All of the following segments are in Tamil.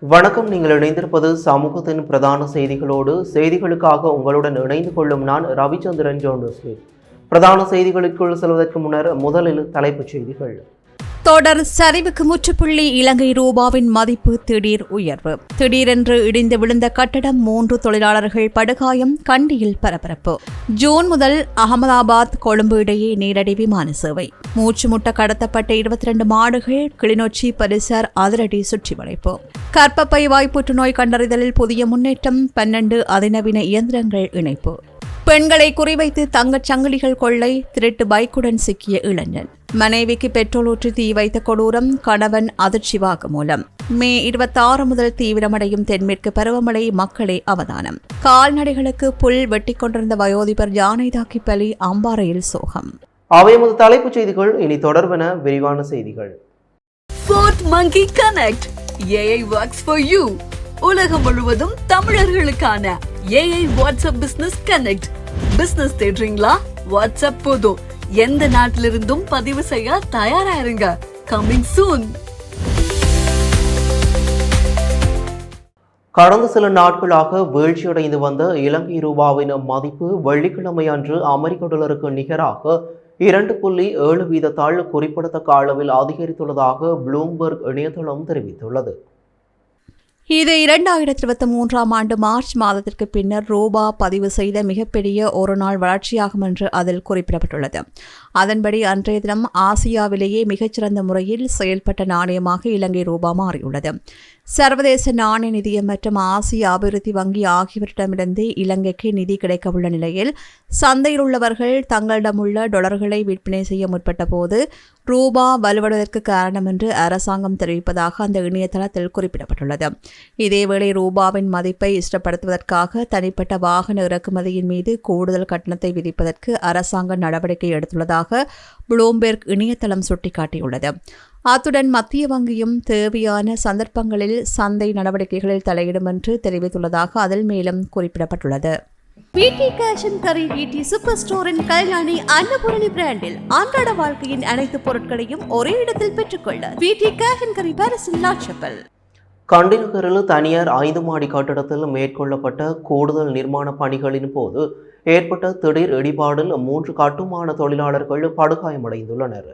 வணக்கம். நீங்கள் இணைந்திருப்பது சமூகத்தின் பிரதான செய்திகளோடு. செய்திகளுக்காக உங்களுடன் இணைந்து கொள்ளும் நான் ரவிச்சந்திரன் ஜோண்டோஸ்லி. பிரதான செய்திகளுக்குள் செல்வதற்கு முன்னர் முதலில் தலைப்புச் செய்திகள். தொடர் சரிவுக்கு முற்றுப்புள்ளி. இலங்கை ரூபாவின் மதிப்பு திடீர் உயர்வு. திடீரென்று இடிந்து விழுந்த கட்டடம், 3 தொழிலாளர்கள் படுகாயம். கண்டியில் பரபரப்பு. ஜூன் முதல் அகமதாபாத் கொழும்பு இடையே நேரடி விமான சேவை. மூச்சு முட்ட கடத்தப்பட்ட 22 மாடுகள். கிளிநொச்சி பரிசர் அதிரடி சுற்றி வளைப்பு. கர்ப்பப்பை வாய் புற்றுநோய் கண்டறிதலில் புதிய முன்னேற்றம். 12 அதிநவீன இயந்திரங்கள் இணைப்பு. பெண்களை குறிவைத்து தங்கச் சங்கிலிகள் கொள்ளை. திருட்டு பைக்குடன் சிக்கிய இளைஞன். மனைவிக்கு பெட்ரோல் ஊற்றி தீ வைத்த கொடூரம். கணவன் அதிர்ச்சி வாக்குமூலம். மே 26 முதல் தீவிரமடையும் தென்மேற்கு பருவமழை. மக்களே அவதானம். கால்நடைகளுக்கு புல் வெட்டிக் கொண்டிருந்த வயோதிபர் யானை தாக்கி பலி. அம்பாறையில் சோகம். அவை முதல் தலைப்புச் செய்திகள். இனி தொடர்பென விரிவான செய்திகள். Fourth Monkey Connect. AI works for you. உலகம் முழுவதும் தமிழர்களுக்கான AI WhatsApp business connect. Business தேடுறீங்களா? வாட்ஸ்அப் போதும். எந்த நாட்டிலிருந்தும் பதிவு செய்ய தயாராயிருங்க. Coming soon. கடந்த சில நாட்களாக வீழ்ச்சியடைந்து வந்த இலங்கை ரூபாவின் மதிப்பு வெள்ளிக்கிழமை அன்று அமெரிக்க டாலருக்கு நிகராக 2.7 வீதத்தால் குறிப்பிடத்தக்க அளவில் அதிகரித்துள்ளதாக ப்ளூம்பெர்க் இணையதளம் தெரிவித்துள்ளது. இது 2023 ஆண்டு மார்ச் மாதத்திற்கு பின்னர் ரூபா பதிவு செய்த மிகப்பெரிய ஒருநாள் வளர்ச்சியாகும் என்று அதில் குறிப்பிடப்பட்டுள்ளது. அதன்படி அன்றைய தினம் ஆசியாவிலேயே மிகச்சிறந்த முறையில் செயல்பட்ட நாணயமாக இலங்கை ரூபா மாறியுள்ளது. சர்வதேச நாணய நிதியம் மற்றும் ஆசிய அபிவிருத்தி வங்கி ஆகியவற்றிடமிருந்து இலங்கைக்கு நிதி கிடைக்கவுள்ள நிலையில் சந்தையில் உள்ளவர்கள் தங்களிடமுள்ள டாலர்களை விற்பனை செய்ய முற்பட்ட போது ரூபா வலுவடைவதற்கு காரணம் என்று அரசாங்கம் தெரிவிப்பதாக அந்த இணையதளத்தில் குறிப்பிடப்பட்டுள்ளது. இதேவேளை ரூபாவின் மதிப்பை இஷ்டப்படுத்துவதற்காக தனிப்பட்ட வாகன இறக்குமதியின் மீது கூடுதல் கட்டணத்தை விதிப்பதற்கு அரசாங்கம் நடவடிக்கை எடுத்துள்ளதாக ப்ளூம்பெர்க் இணையதளம் சுட்டிக்காட்டியுள்ளது. அத்துடன் மத்திய வங்கியும் தேவையான சந்தர்ப்பங்களில் சந்தை நடவடிக்கைகளில் தலையிடும் என்று தெரிவித்துள்ளதாக அதில் மேலும் குறிப்பிடப்பட்டுள்ளது. வீட்டி கேஷ் அண்ட் கரி வீட்டி சூப்பர் ஸ்டோரின் கல்யாணி அன்னபூரணி பிராண்டில் அன்றாட வாழ்க்கையின் அனைத்து பொருட்களையும் ஒரே இடத்தில் பெற்றுக்கொள்ள வீட்டி கேஷ் அண்ட் கரி பாரிஸின் லாட்சப்பல். கண்டி நகரில் தனியார் 5 மாடி கட்டடத்தில் மேற்கொள்ளப்பட்ட கூடுதல் நிர்மாண பணிகளின் போது ஏற்பட்ட திடீர் இடிபாடில் 3 கட்டுமான தொழிலாளர்கள் படுகாயமடைந்துள்ளனர்.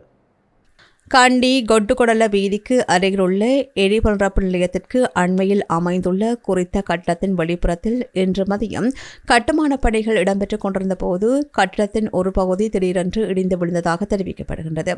கண்டி கொட்டுக்கொடல வீதிக்கு அருகிலுள்ள எரிபொருளப்பு நிலையத்திற்கு அண்மையில் அமைந்துள்ள குறித்த கட்டடத்தின் வெளிப்புறத்தில் இன்று மதியம் கட்டுமான பணிகள் இடம்பெற்றுக் கொண்டிருந்த போது கட்டடத்தின் ஒரு பகுதி திடீரென்று இடிந்து விழுந்ததாக தெரிவிக்கப்படுகின்றது.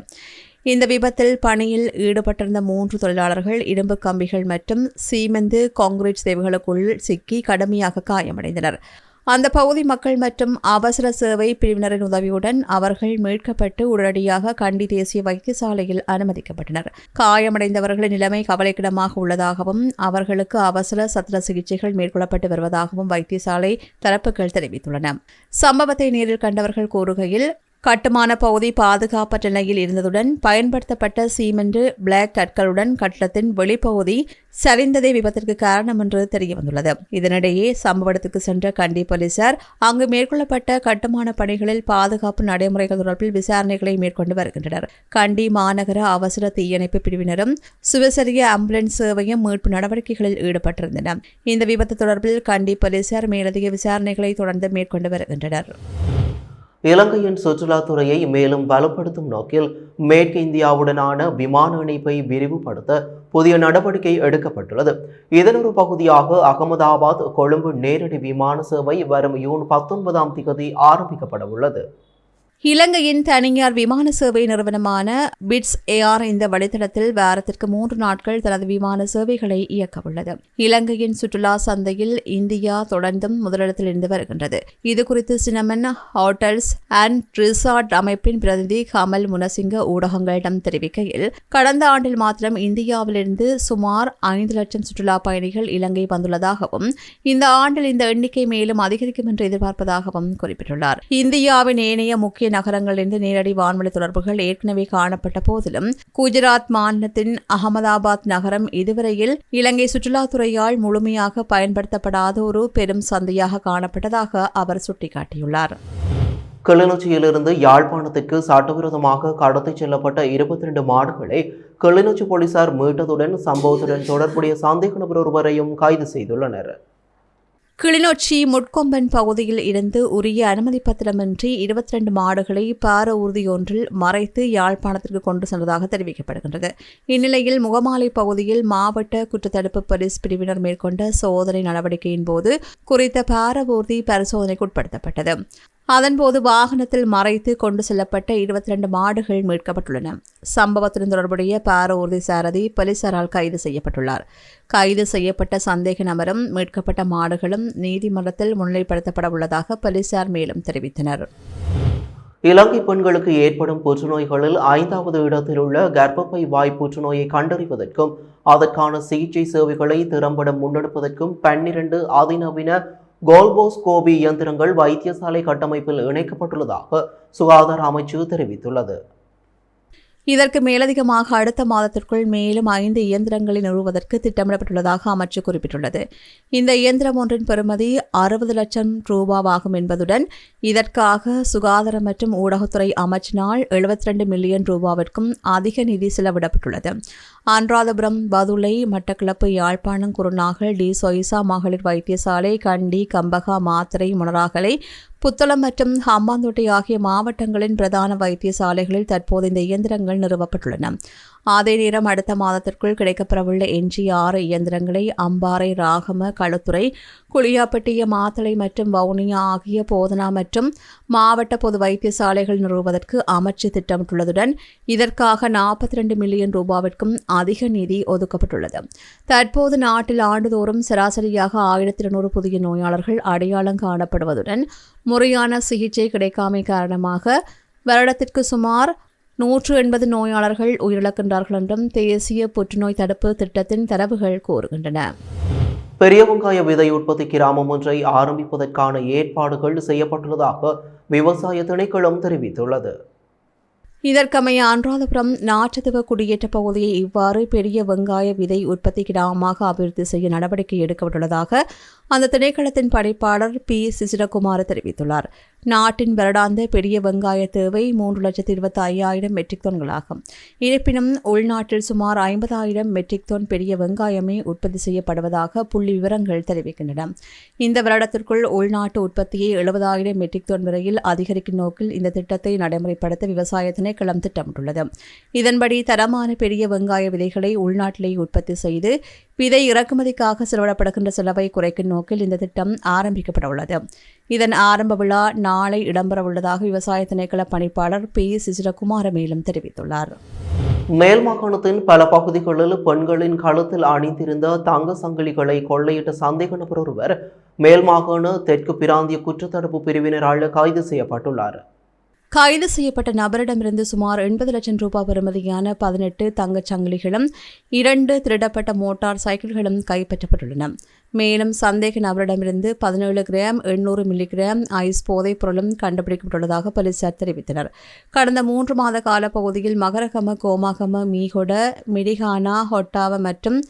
இந்த விபத்தில் பணியில் ஈடுபட்டிருந்த 3 தொழிலாளர்கள் இரும்பு கம்பிகள் மற்றும் சீமெந்து கான்கிரீட் சேவைகளுக்குள் சிக்கி கடுமையாக காயமடைந்தனர். அந்த பகுதி மக்கள் மற்றும் அவசர சேவை பிரிவினரின் உதவியுடன் அவர்கள் மீட்கப்பட்டு உடனடியாக கண்டி தேசிய வைத்தியசாலையில் அனுமதிக்கப்பட்டனர். காயமடைந்தவர்களின் நிலைமை கவலைக்கிடமாக உள்ளதாகவும் அவர்களுக்கு அவசர சத்திர சிகிச்சைகள் மேற்கொள்ளப்பட்டு வருவதாகவும் வைத்தியசாலை தரப்புகள் தெரிவித்துள்ளன. சம்பவத்தை நேரில் கண்டவர்கள் கூறுகையில், கட்டுமான பகுதி பாதுகாப்பற்ற நிலையில் இருந்ததுடன் பயன்படுத்தப்பட்ட சீமெண்ட் பிளாக் கற்களுடன் கட்டடத்தின் வெளிப்பகுதி சரிந்ததே விபத்திற்கு காரணம் என்று தெரியவந்துள்ளது. இதனிடையே சம்பவ இடத்துக்கு சென்ற கண்டி போலீசார் அங்கு மேற்கொள்ளப்பட்ட கட்டுமான பணிகளில் பாதுகாப்பு நடைமுறைகள் தொடர்பில் விசாரணைகளை மேற்கொண்டு வருகின்றனர். கண்டி மாநகர அவசர தீயணைப்பு பிரிவினரும் சுவசரிய ஆம்புலன்ஸ் சேவையும் மீட்பு நடவடிக்கைகளில் ஈடுபட்டிருந்தனர். இந்த விபத்து தொடர்பில் கண்டி போலீசார் மேலதிக விசாரணைகளை தொடர்ந்து மேற்கொண்டு வருகின்றனர். இலங்கையின் சுற்றுலாத்துறையை மேலும் பலப்படுத்தும் நோக்கில் மேற்கு இந்தியாவுடனான விமான இணைப்பை விரிவுபடுத்த புதிய நடவடிக்கை எடுக்கப்பட்டுள்ளது. இதன் ஒரு பகுதியாக அகமதாபாத் கொழும்பு நேரடி விமான சேவை வரும் ஜூன் 19 ஆரம்பிக்கப்பட உள்ளது. இலங்கையின் தனியார் விமான சேவை நிறுவனமான பிட்ஸ் ஏர் இந்த வழித்தடத்தில் வாரத்திற்கு 3 நாட்கள் தனது விமான சேவைகளை இயக்கவுள்ளது. இலங்கையின் சுற்றுலா சந்தையில் இந்தியா தொடர்ந்தும் முதலிடத்தில் இருந்து வருகின்றது. இதுகுறித்து சினமன் ஹோட்டல்ஸ் அண்ட் ரிசார்ட் அமைப்பின் பிரதிநிதி கமல் முனசிங்க ஊடகங்களிடம் தெரிவிக்கையில், கடந்த ஆண்டில் மாத்திரம் இந்தியாவிலிருந்து சுமார் 5 லட்சம் சுற்றுலா பயணிகள் இலங்கை வந்துள்ளதாகவும் இந்த ஆண்டில் இந்த எண்ணிக்கை மேலும் அதிகரிக்கும் என்று எதிர்பார்ப்பதாகவும் குறிப்பிட்டுள்ளார். இந்தியாவின் ஏனைய முக்கிய நகரங்களிலிருந்து நேரடி வான்வழி தொடர்புகள் ஏற்கனவே காணப்பட்ட போதிலும் குஜராத் மாநிலத்தின் அகமதாபாத் நகரம் இதுவரையில் இலங்கை சுற்றுலாத்துறையால் முழுமையாக பயன்படுத்தப்படாத ஒரு பெரும் சந்தையாக காணப்பட்டதாக அவர் சுட்டிக்காட்டியுள்ளார். கிளிநொச்சியிலிருந்து யாழ்ப்பாணத்திற்கு சட்டவிரோதமாக கடத்திச் செல்லப்பட்ட 22 மாடுகளை கிளிநொச்சி போலீசார் மீட்டதுடன் சம்பவத்துடன் தொடர்புடைய சந்தேக நபர் ஒருவரையும் கைது செய்துள்ளனர். கிளிநொச்சி முட்கொம்பன் பகுதியில் இருந்து உரிய அனுமதி பத்திரமின்றி 22 மாடுகளை பார ஊர்தியொன்றில் மறைத்து யாழ்ப்பாணத்திற்கு கொண்டு சென்றதாக தெரிவிக்கப்படுகின்றது. இந்நிலையில் முகமாலை பகுதியில் மாவட்ட குற்றத்தடுப்பு போலீஸ் பிரிவினர் மேற்கொண்ட சோதனை நடவடிக்கையின் போது குறித்த பார ஊர்தி பரிசோதனைக்கு உட்படுத்தப்பட்டது. அதன்போது வாகனத்தில் மறைத்து கொண்டு செல்லப்பட்ட 22 மாடுகள் மீட்கப்பட்டுள்ளன. சம்பவத்துடன் தொடர்புடைய பார ஊர்தி சாரதி போலீசாரால் கைது செய்யப்பட்டுள்ளார். கைது செய்யப்பட்ட சந்தேக நபரும் மீட்கப்பட்ட மாடுகளும் நீதிமன்றத்தில் முன்னிலைப்படுத்தப்பட உள்ளதாக போலீசார் மேலும் தெரிவித்தனர். இலங்கை பெண்களுக்கு ஏற்படும் புற்றுநோய்களில் 5வது இடத்தில் உள்ள கர்ப்பப்பை வாய் புற்றுநோயை கண்டறிவதற்கும் அதற்கான சிகிச்சை சேவைகளை திறம்பட முன்னெடுப்பதற்கும் 12 அதிநவீன கோல்போஸ்கோபி இயந்திரங்கள் வைத்தியசாலை கட்டமைப்பில் இணைக்கப்பட்டுள்ளதாக சுகாதார அமைச்சு தெரிவித்துள்ளது. இதற்கு மேலதிகமாக அடுத்த மாதத்திற்குள் மேலும் 5 இயந்திரங்களை நிறுவுவதற்கு திட்டமிடப்பட்டுள்ளதாக அமைச்சு குறிப்பிட்டுள்ளது. இந்த இயந்திரம் ஒன்றின் பெறுமதி 60 லட்சம் ரூபாவாகும் என்பதுடன் இதற்காக சுகாதார மற்றும் ஊடகத்துறை அமைச்சினால் 72 மில்லியன் ரூபாவிற்கும் அதிக நிதி செலவிடப்பட்டுள்ளது. அனுராதபுரம், பதுளை, மட்டக்களப்பு, யாழ்ப்பாணம், குருநாகல், டி சொய்சா மகளிர் வைத்தியசாலை, கண்டி, கம்பகா, மாத்தறை, முனராகலை, புத்தளம் மற்றும் ஹம்பாந்தோட்டை ஆகிய மாவட்டங்களின் பிரதான வைத்தியசாலைகளில் தற்போது இந்த இயந்திரங்கள் நிறுவப்பட்டுள்ளன. அதே நேரம் அடுத்த மாதத்திற்குள் கிடைக்கப்பெறவுள்ள எஞ்சிய 6 இயந்திரங்களை அம்பாறை, ராகம, களுத்துறை, குளியாப்பட்டிய, மாத்தளை மற்றும் வவுனியா ஆகிய போதனா மற்றும் மாவட்ட பொது வைத்தியசாலைகள் நிறுவுவதற்கு அமைச்சு திட்டமிட்டுள்ளதுடன் இதற்காக 42 மில்லியன் ரூபாவிற்கும் அதிக நிதி ஒதுக்கப்பட்டுள்ளது. தற்போது நாட்டில் ஆண்டுதோறும் சராசரியாக 1200 புதிய நோயாளர்கள் அடையாளம் காணப்படுவதுடன் முறையான சிகிச்சை கிடைக்காமை காரணமாக வருடத்திற்கு சுமார் 180 நோயாளர்கள் உயிரிழக்கின்றார்கள் என்றும் தேசிய புற்றுநோய் தடுப்பு திட்டத்தின் தரவுகள் கூறுகின்றன. பெரிய வெங்காய விதை உற்பத்தி கிராமம் ஒன்றை ஆரம்பிப்பதற்கான ஏற்பாடுகள் செய்யப்பட்டுள்ளதாக விவசாய திணைக்களம் தெரிவித்துள்ளது. இதற்கமைய அனுராதபுரம் நாற்றத்துவ குடியேற்ற பகுதியை இவ்வாறு பெரிய வெங்காய விதை உற்பத்தி கிராமமாக அபிவிருத்தி செய்ய நடவடிக்கை எடுக்கப்பட்டுள்ளதாக அந்த திணைக்களத்தின் படைப்பாளர் பி. சிசிரகுமார் தெரிவித்துள்ளார். நாட்டின் வருடாந்த பெரிய வெங்காய தேவை 3,25,000 மெட்ரிக் டன்களாகும். இருப்பினும் உள்நாட்டில் சுமார் 50,000 மெட்ரிக் டன் பெரிய வெங்காயமே உற்பத்தி செய்யப்படுவதாக புள்ளி விவரங்கள் தெரிவிக்கின்றன. இந்த வருடத்திற்குள் உள்நாட்டு உற்பத்தியை 70,000 மெட்ரிக் டன் வரையில் அதிகரிக்கும் நோக்கில் இந்த திட்டத்தை நடைமுறைப்படுத்த விவசாய திணைக்களம் திட்டமிட்டுள்ளது. இதன்படி தரமான பெரிய வெங்காய விதைகளை உள்நாட்டிலேயே உற்பத்தி செய்து விதை இறக்குமதிக்காக செலவிடப்படுகின்ற செலவை குறைக்கும் நோக்கில் இந்த திட்டம் ஆரம்பிக்கப்பட உள்ளது. இதன் ஆரம்ப விழா நாளை இடம்பெறவுள்ளதாக விவசாய திணைக்கள பணிப்பாளர் பி. சிசிரகுமார் மேலும் தெரிவித்துள்ளார். மேல் மாகாணத்தின் பல பகுதிகளில் பெண்களின் கழுத்தில் அணிந்திருந்த தங்க சங்கிலிகளை கொள்ளையிட்ட சந்தேக நபர் ஒருவர் மேல் மாகாண தெற்கு பிராந்திய குற்றத்தடுப்பு பிரிவினரால் கைது செய்யப்பட்டுள்ளார். கைது செய்யப்பட்ட நபரிடமிருந்து சுமார் 80 லட்சம் ரூபாய் பெறுமதியான 18 தங்கச் சங்கிலிகளும் 2 திருடப்பட்ட மோட்டார் சைக்கிள்களும் கைப்பற்றப்பட்டுள்ளன. மேலும் சந்தேக நபரிடமிருந்து 17 கிராம் 800 மில்லிகிராம் ஐஸ் போதைப் பொருளும் கண்டுபிடிக்கப்பட்டுள்ளதாக போலீசார் தெரிவித்தனர். கடந்த 3 மாத கால பகுதியில் மகரகம, கோமாகம, மீகொட, மிடிகானா, ஹொட்டாவ மற்றும்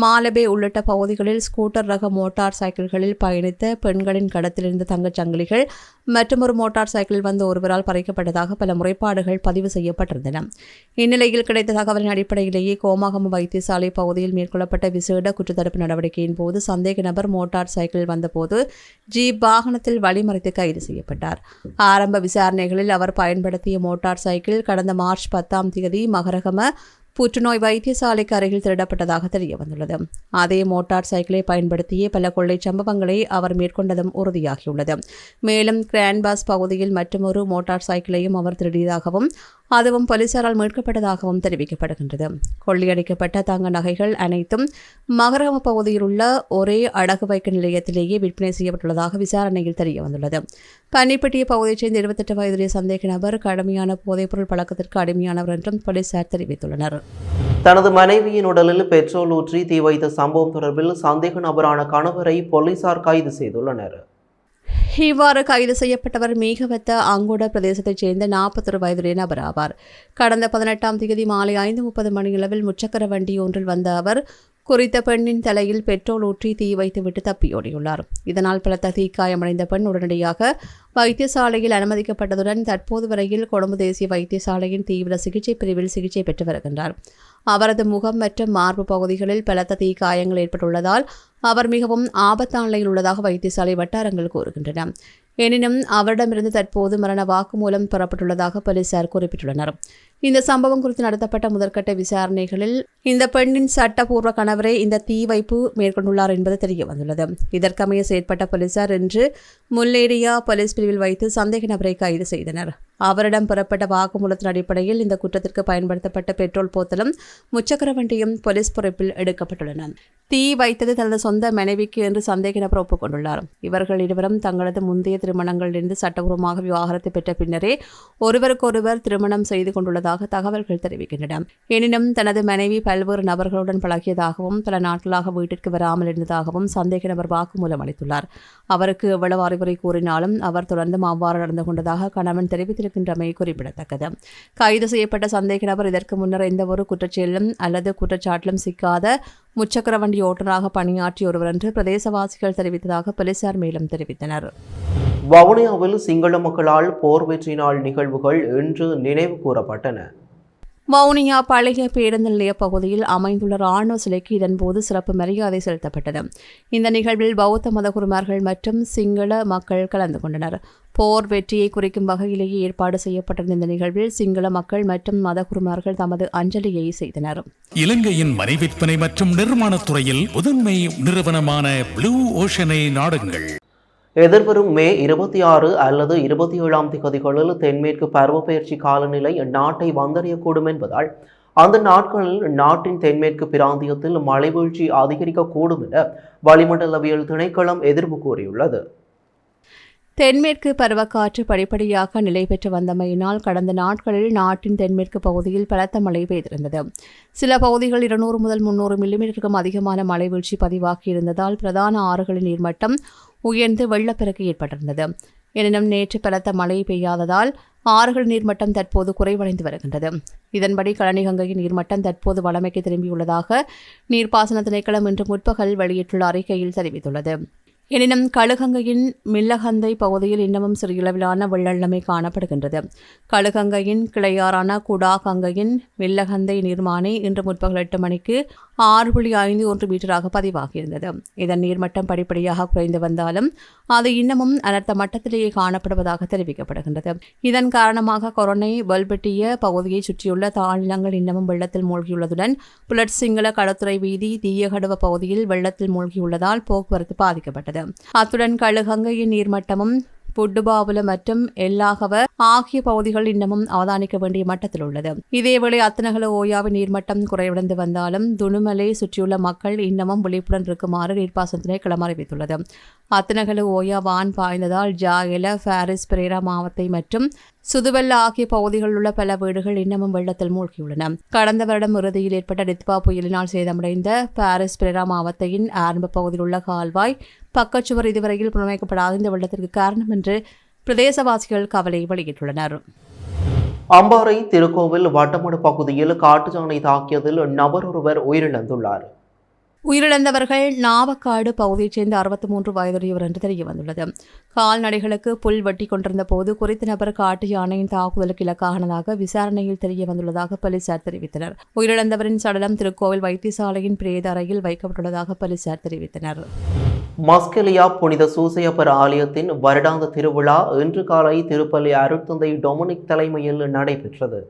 மாலபே உள்ளிட்ட பகுதிகளில் ஸ்கூட்டர் ரக மோட்டார் சைக்கிள்களில் பயணித்த பெண்களின் கடத்திலிருந்த தங்கச் சங்கிலிகள் மற்றும் ஒரு மோட்டார் சைக்கிளில் வந்த ஒருவரால் பறிக்கப்பட்டதாக பல முறைப்பாடுகள் பதிவு செய்யப்பட்டிருந்தன. இந்நிலையில் கிடைத்த தகவலின் அடிப்படையிலேயே கோமாகம வைத்தியசாலை பகுதியில் மேற்கொள்ளப்பட்ட விசேட குற்றத்தடுப்பு நடவடிக்கையின் போது சந்தேக நபர் மோட்டார் சைக்கிளில் வந்தபோது ஜீப் வாகனத்தில் வழிமறித்து கைது செய்யப்பட்டார். ஆரம்ப விசாரணைகளில் அவர் பயன்படுத்திய மோட்டார் சைக்கிள் கடந்த மார்ச் 10ஆம் தேதி மகரகம புற்றுநோய் வைத்தியசாலைக்கு அருகில் திருடப்பட்டதாக தெரியவந்துள்ளது. அதே மோட்டார் சைக்கிளை பயன்படுத்திய பல கொள்ளை சம்பவங்களை அவர் மேற்கொண்டதும் உறுதியாகியுள்ளது. மேலும் கிராண்ட்பாஸ் பகுதியில் மற்றொரு மோட்டார் சைக்கிளையும் அவர் திருடியதாகவும் அதுவும் போலீசாரால் மீட்கப்பட்டதாகவும் தெரிவிக்கப்படுகின்றது. கொள்ளையடிக்கப்பட்ட தங்க நகைகள் அனைத்தும் மகரகம பகுதியில் உள்ள ஒரே அடகு வைக்க நிலையத்திலேயே விற்பனை செய்யப்பட்டுள்ளதாக விசாரணையில் தெரியவந்துள்ளது. பன்னிப்பட்டிய பகுதியைச் சேர்ந்த 28 வயதுடைய சந்தேக நபர் கடுமையான போதைப்பொருள் பழக்கத்திற்கு அடிமையானவர் என்றும் போலீசார் தெரிவித்துள்ளனர். தனது மனைவியின் உடலில் பெட்ரோல் ஊற்றி தீ வைத்த சம்பவம் தொடர்பில் சந்தேக நபரான கணவரை போலீசார் கைது செய்துள்ளனர். இவ்வாறு கைது செய்யப்பட்டவர் மீகவத்த அங்குட பிரதேசத்தைச் சேர்ந்த 41 வயதுடைய நபர் ஆவார். கடந்த 18ஆம் தேதி மாலை 5:30 மணியளவில் முச்சக்கர வண்டி ஒன்றில் வந்த அவர் குறித்த பெண்ணின் தலையில் பெட்ரோல் ஊற்றி தீ வைத்துவிட்டு தப்பியோடியுள்ளார். இதனால் பலத்த தீக்காயமடைந்த பெண் உடனடியாக வைத்தியசாலையில் அனுமதிக்கப்பட்டதுடன் தற்போது வரையில் கொழும்பு தேசிய வைத்தியசாலையின் தீவிர சிகிச்சை பிரிவில் சிகிச்சை பெற்று வருகின்றார். அவரது முகம் மற்றும் மார்பு பகுதிகளில் பலத்த தீக்காயங்கள் ஏற்பட்டுள்ளதால் அவர் மிகவும் ஆபத்தான நிலையில் உள்ளதாக வைத்தியசாலை வட்டாரங்கள் கூறுகின்றன. எனினும் அவரிடமிருந்து தற்போது மரண வாக்குமூலம் பெறப்பட்டுள்ளதாக போலீசார் குறிப்பிட்டுள்ளனர். இந்த சம்பவம் குறித்து நடத்தப்பட்ட முதற்கட்ட விசாரணைகளில் இந்த பெண்ணின் சட்டப்பூர்வ கணவரே இந்த தீ வைப்பு மேற்கொண்டுள்ளார் என்பது தெரியவந்துள்ளது. இதற்கமைய செயற்பட்ட போலீசார் இன்று முல்லேரியா போலீஸ் பிரிவில் வைத்து சந்தேக நபரை கைது செய்தனர். அவரிடம் பெறப்பட்ட வாக்குமூலத்தின் அடிப்படையில் இந்த குற்றத்திற்கு பயன்படுத்தப்பட்ட பெட்ரோல் போத்தலும் முச்சக்கர வண்டியும் போலீஸ் பொறுப்பில் எடுக்கப்பட்டுள்ளன. தீ வைத்தது தனது சொந்த மனைவிக்கு என்று சந்தேக நபர் ஒப்புக்கொண்டுள்ளார். இவர்கள் இருவரும் தங்களது முந்தைய திருமணங்களிலிருந்து சட்டபூர்வமாக விவாகரத்து பெற்ற பின்னரே ஒருவருக்கொருவர் திருமணம் செய்து கொண்டுள்ளதாக தகவல்கள் தெரிவிக்கின்றன. எனினும் தனது மனைவி பல்வேறு நபர்களுடன் பழகியதாகவும் பல நாட்களாக வீட்டிற்கு வராமல் இருந்ததாகவும் சந்தேக நபர் வாக்குமூலம் அளித்துள்ளார். அவருக்கு எவ்வளவு அறிவுரை கூறினாலும் அவர் தொடர்ந்தும் அவ்வாறு நடந்து கொண்டதாக கணவன் தெரிவித்திருக்கின்றமை குறிப்பிடத்தக்கது. கைது செய்யப்பட்ட சந்தேக நபர் இதற்கு முன்னர் எந்தவொரு குற்றச்செயலும் அல்லது குற்றச்சாட்டிலும் சிக்காத முச்சக்கர வண்டி ஓட்டுநராக பணியாற்றிய ஒருவர் என்று பிரதேசவாசிகள் தெரிவித்ததாக போலீசார் மேலும் தெரிவித்தனர். வவுனியாவில் சிங்கள மக்களால் போர் வெற்றி நாள் நிகழ்வுகள் இன்று நினைவு கூறப்பட்டன. வவுனியா பழைய பேருந்து நிலைய பகுதியில் அமைந்துள்ள ராணுவ சிலைக்கு இதன்போது சிறப்பு மரியாதை செலுத்தப்பட்டது. இந்த நிகழ்வில் பௌத்த மதகுருமார்கள் மற்றும் சிங்கள மக்கள் கலந்து கொண்டனர். போர் வெற்றியை குறிக்கும் வகையிலேயே ஏற்பாடு செய்யப்பட்டிருந்த இந்த நிகழ்வில் சிங்கள மக்கள் மற்றும் மதகுருமார்கள் தமது அஞ்சலியை செய்தனர். இலங்கையின் மனைவிற்பனை மற்றும் நிர்மாணத் துறையில் முதன்மை நிறுவனமான ப்ளூ ஓஷனை நாடுங்கள். எதிர்வரும் மே 26 அல்லது 27ஆம் தேதிகளில் தென்மேற்கு பருவப்பெயர்ச்சி காலநிலை நாட்டை வந்தடையக்கூடும் என்பதால் அந்த நாட்களில் நாட்டின் தென்மேற்கு பிராந்தியத்தில் மழை வீழ்ச்சி அதிகரிக்கக்கூடும் என வளிமண்டலவியல் திணைக்களம் எதிர்ப்பு கூறியுள்ளது. தென்மேற்கு பருவக்காற்று படிப்படியாக நிலை பெற்று வந்தமையினால் கடந்த நாட்களில் நாட்டின் தென்மேற்கு பகுதியில் பலத்த மழை பெய்திருந்தது. சில பகுதிகள் 200 முதல் 300 மில்லிமீட்டருக்கும் அதிகமான மழை வீழ்ச்சி பதிவாகியிருந்ததால் பிரதான ஆறுகளின் நீர்மட்டம் உயர்ந்து வெள்ளப்பெருக்கு ஏற்பட்டிருந்தது. எனினும் நேற்று பலத்த மழை பெய்யாததால் ஆறுகள் நீர்மட்டம் தற்போது குறைவடைந்து வருகின்றது. இதன்படி கழனிகங்கையின் நீர்மட்டம் தற்போது வளமைக்கு திரும்பியுள்ளதாக நீர்ப்பாசன திணைக்களம் இன்று முற்பகல் வெளியிட்டுள்ள அறிக்கையில் தெரிவித்துள்ளது. எனினும் கழுகங்கையின் மில்லகந்தை பகுதியில் இன்னமும் சிறு அளவிலான வெள்ளமே காணப்படுகின்றது. கழுகங்கையின் கிளையாறான குடாகங்கையின் மில்லகந்தை நீர்மானி இன்று முற்பகல் 8 மணிக்கு 6.51 மீட்டராக பதிவாகியிருந்தது. இதன் நீர்மட்டம் படிப்படியாக குறைந்து வந்தாலும் அது இன்னமும் அனர்த்த மட்டத்திலேயே காணப்படுவதாக தெரிவிக்கப்படுகின்றது. இதன் காரணமாக கொரோனை வல்பெட்டிய பகுதியை சுற்றியுள்ள தாழ்நிலங்கள் இன்னமும் வெள்ளத்தில் மூழ்கியுள்ளதுடன் புலட் சிங்கள கடற்துறை வீதி தீயகடுவ பகுதியில் வெள்ளத்தில் மூழ்கியுள்ளதால் போக்குவரத்து பாதிக்கப்பட்டது. அத்துடன் கழுகங்கையின் நீர்மட்டமும் புட்டுபாவுல மற்றும் எல்லாகவ ஆகிய பகுதிகள் இன்னமும் அவதானிக்க வேண்டிய மட்டத்தில் உள்ளது. இதேவேளை அத்தனகல ஓயாவின் நீர்மட்டம் குறைவடைந்து வந்தாலும் துணுமலை சுற்றியுள்ள மக்கள் இன்னமும் விழிப்புடன் இருக்குமாறு நீர்ப்பாசன திணைக்களம் அறிவித்துள்ளது. அத்தனகல ஓயா வான் பாய்ந்ததால் ஜாகல பாரிஸ் பிரேரா மாவத்தை மற்றும் சுதுவெல்ல ஆகிய பகுதிகளில் உள்ள பல வீடுகள் இன்னமும் வெள்ளத்தில் மூழ்கியுள்ளன. கடந்த வருடம் இறுதியில் ஏற்பட்ட டித்பா புயலினால் சேதமடைந்த பாரிஸ் பிரேரா மாவத்தையின் ஆரம்ப பகுதியில் உள்ள கால்வாய் பக்கச்சுவர் இதுவரையில் புனரமைக்கப்படாத இந்த வெள்ளத்திற்கு காரணம் என்று பிரதேசவாசிகள் கவலை வெளியிட்டுள்ளனர். அம்பாறை திருக்கோவில் வட்டமடு பகுதியில் காட்டு யானை தாக்கியதில் நபர் ஒருவர் உயிரிழந்துள்ளார். உயிரிழந்தவர்கள் நாவக்காடு பகுதியைச் சேர்ந்த 63 வயதுடையவர் என்று தெரியவந்துள்ளது. கால்நடைகளுக்கு புல் வெட்டி கொண்டிருந்த போது குறித்த நபர் காட்டு யானையின் தாக்குதலுக்கு இலக்கானதாக விசாரணையில் தெரியவந்துள்ளதாக போலீசார் தெரிவித்தனர். உயிரிழந்தவரின் சடலம் திருக்கோவில் வைத்தியசாலையின் பிரேத அறையில் வைக்கப்பட்டுள்ளதாக போலீசார் தெரிவித்தனர். மஸ்கெலியா புனித சூசையப்பர் ஆலயத்தின் வருடாந்த திருவிழா இன்று காலை திருப்பள்ளி அருட்தந்தை டொமினிக் தலைமையில் நடைபெற்றது.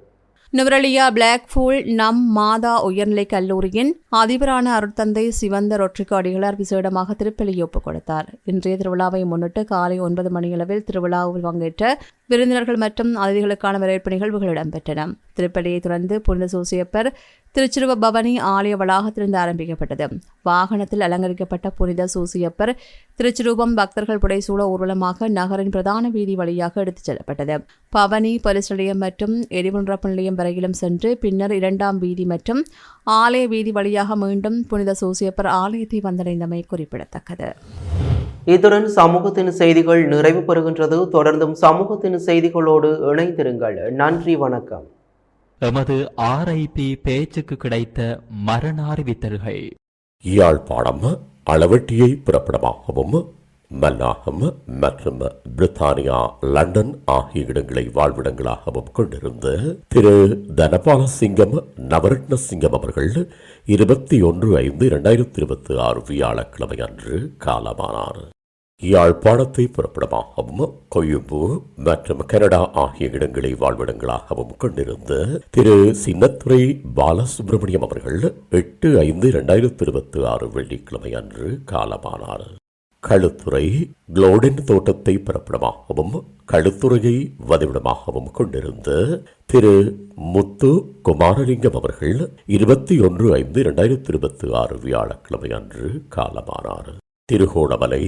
நுவரெலியா பிளாக்ஃபூல் நம் மாதா உயர்நிலைக் கல்லூரியின் அதிபரான அருட்தந்தை சிவந்த ரொட்ரிகோ அடிகளார் விசேடமாக திருப்பலியை ஒப்புக் கொடுத்தார். இன்றைய திருவிழாவை முன்னிட்டு காலை 9 மணியளவில் திருவிழாவில் பங்கேற்ற விருந்தினர்கள் மற்றும் அதிதிகளுக்கான வரவேற்பு நிகழ்வுகள் இடம்பெற்றன. திருப்பலியை தொடர்ந்து புனித சூசையப்பர் திருச்சிறுவ பவனி ஆலய வளாகத்திலிருந்து ஆரம்பிக்கப்பட்டது. வாகனத்தில் அலங்கரிக்கப்பட்ட புனித சூசையப்பர் திருச்சிரூபம் பக்தர்கள் புடைசூழ ஊர்வலமாக நகரின் பிரதான வீதி வழியாக எடுத்துச் செல்லப்பட்டது. பவனி போலீஸ் நிலையம் மற்றும் எரிபொன்றாப்பு நிலையம் வரையிலும் சென்று பின்னர் 2ஆம் வீதி மற்றும் ஆலய வீதி வழியாக மீண்டும் புனித சூசையப்பர் ஆலயத்தை வந்தடைந்தமை குறிப்பிடத்தக்கது. இத்துடன் சமூகத்தின் செய்திகள் நிறைவு பெறுகின்றது. தொடர்ந்தும் சமூகத்தின் செய்திகளோடு இணைந்திருங்கள். நன்றி, வணக்கம். எமது RIP பேச்சுக்கு கிடைத்த மரண அறிவித்தல்கள். யாழ்ப்பாணம் அளவட்டியை பிறப்பிடமாகவும் மன்னாகம் மற்றும் பிரித்தானியா லண்டன் ஆகிய இடங்களை வாழ்விடங்களாகவும் கொண்டிருந்த திரு தனபால சிங்கம் நவரத்ன சிங்கம் அவர்கள் 21/5/2026 வியாழக்கிழமை அன்று காலமானார். யாழ்ப்பாணத்தை பிறப்பிடமாகவும் கொழும்பு மற்றும் கனடா ஆகிய இடங்களை வாழ்விடங்களாகவும் கொண்டிருந்த திரு சின்னத்துரை பாலசுப்ரமணியம் அவர்கள் 8/5/2026 வெள்ளிக்கிழமை அன்று காலமானார். களுத்துறை குளோடன் தோட்டத்தை பிறப்பிடமாகவும் களுத்துறையை வதிவிடமாகவும் கொண்டிருந்த திரு முத்து குமாரலிங்கம் அவர்கள் 21/5/2026 வியாழக்கிழமை அன்று காலமானார். திருகோணமலை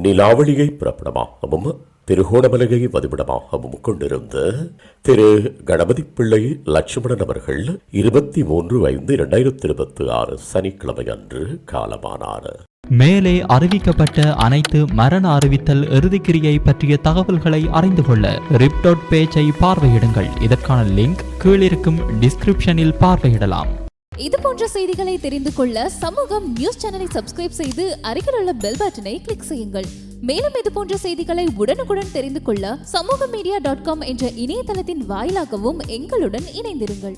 நிலாவளியை பிறப்பிடமாகவும் திருகோணமலையை வதிவிடமாகவும் கொண்டிருந்த திரு கணபதி பிள்ளை லட்சுமணன் அவர்கள் 23/5/2026 சனிக்கிழமை அன்று காலமானார். மேலே அறிவிக்கப்பட்ட அனைத்து மரண அறிவித்தல் இறுதிக்கிரியை பற்றிய தகவல்களை அறிந்து கொள்ள ரிப் பேஜை பார்வையிடுங்கள். இதற்கான லிங்க் கீழிருக்கும் டிஸ்கிரிப்ஷனில் பார்வையிடலாம். இது போன்ற செய்திகளை தெரிந்து கொள்ள சமூகம் நியூஸ் சேனலை சப்ஸ்கிரைப் செய்து அருகில் உள்ள பெல் பட்டனை கிளிக் செய்யுங்கள். மேலும் இது போன்ற செய்திகளை உடனுக்குடன் தெரிந்து கொள்ள சமூகமீடியா.com என்ற இணையதளத்தின் வாயிலாகவும் எங்களுடன் இணைந்திருங்கள்.